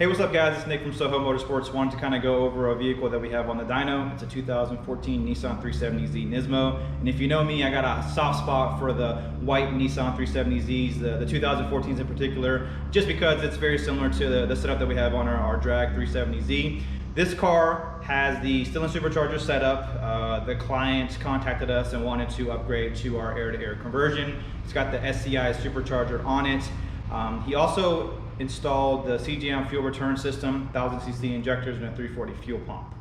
Hey, what's up guys? It's Nick from SOHO Motorsports. Wanted to kind of go over a vehicle that we have on the dyno. It's a 2014 Nissan 370z Nismo. And if you know me, I got a soft spot for the white Nissan 370zs, the 2014s in particular, just because it's very similar to the setup that we have on our drag 370z. This car has the Stillen supercharger setup. The client contacted us and wanted to upgrade to our air-to-air conversion. It's got the SCI supercharger on it. He also installed the CGM fuel return system, 1000cc injectors, and a 340 fuel pump.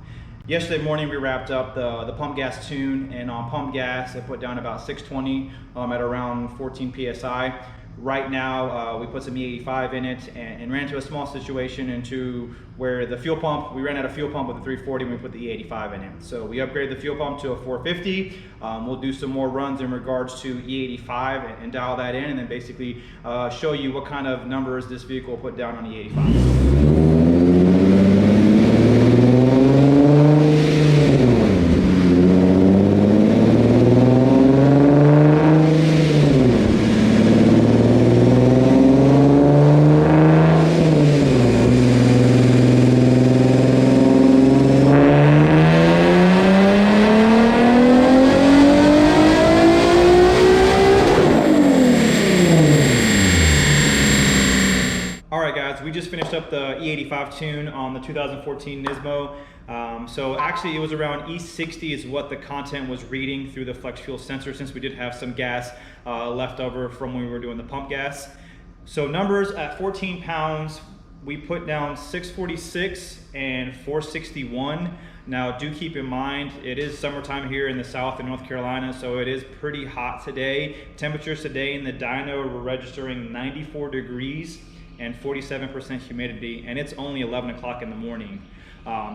Yesterday morning we wrapped up the pump gas tune, and on pump gas it put down about 620 at around 14 psi. Right now we put some E85 in it and ran into a small situation into where the fuel pump, we ran out of fuel pump with the 340 when we put the E85 in it. So we upgraded the fuel pump to a 450. We'll do some more runs in regards to E85 and dial that in, and then basically show you what kind of numbers this vehicle will put down on E85. We just finished up the E85 tune on the 2014 Nismo. So actually it was around E60 is what the content was reading through the flex fuel sensor, since we did have some gas left over from when we were doing the pump gas. So numbers at 14 pounds, we put down 646 and 461. Now do keep in mind, it is summertime here in the South in North Carolina, so it is pretty hot today. Temperatures today in the dyno were registering 94 degrees and 47% humidity, and it's only 11 o'clock in the morning.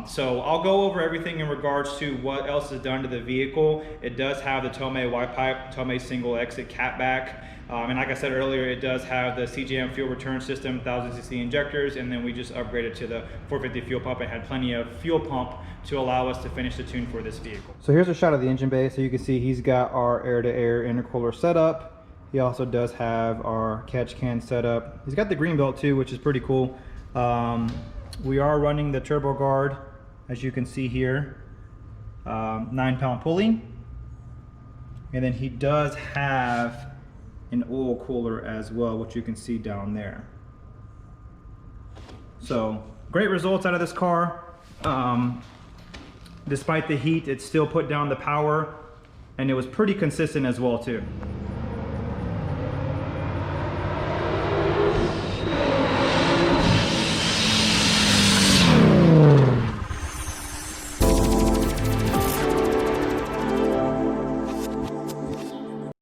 So I'll go over everything in regards to what else is done to the vehicle. It does have the Tomei Y pipe, Tomei single exit catback, and like I said earlier, it does have the CGM fuel return system, 1000cc injectors, and then we just upgraded to the 450 fuel pump and had plenty of fuel pump to allow us to finish the tune for this vehicle. So here's a shot of the engine bay. So you can see he's got our air-to-air intercooler setup. He also does have our catch can setup. He's got the green belt too, which is pretty cool. We are running the turbo guard, as you can see here, 9-pound pulley. And then he does have an oil cooler as well, which you can see down there. So great results out of this car. Despite the heat, it still put down the power, and it was pretty consistent as well too.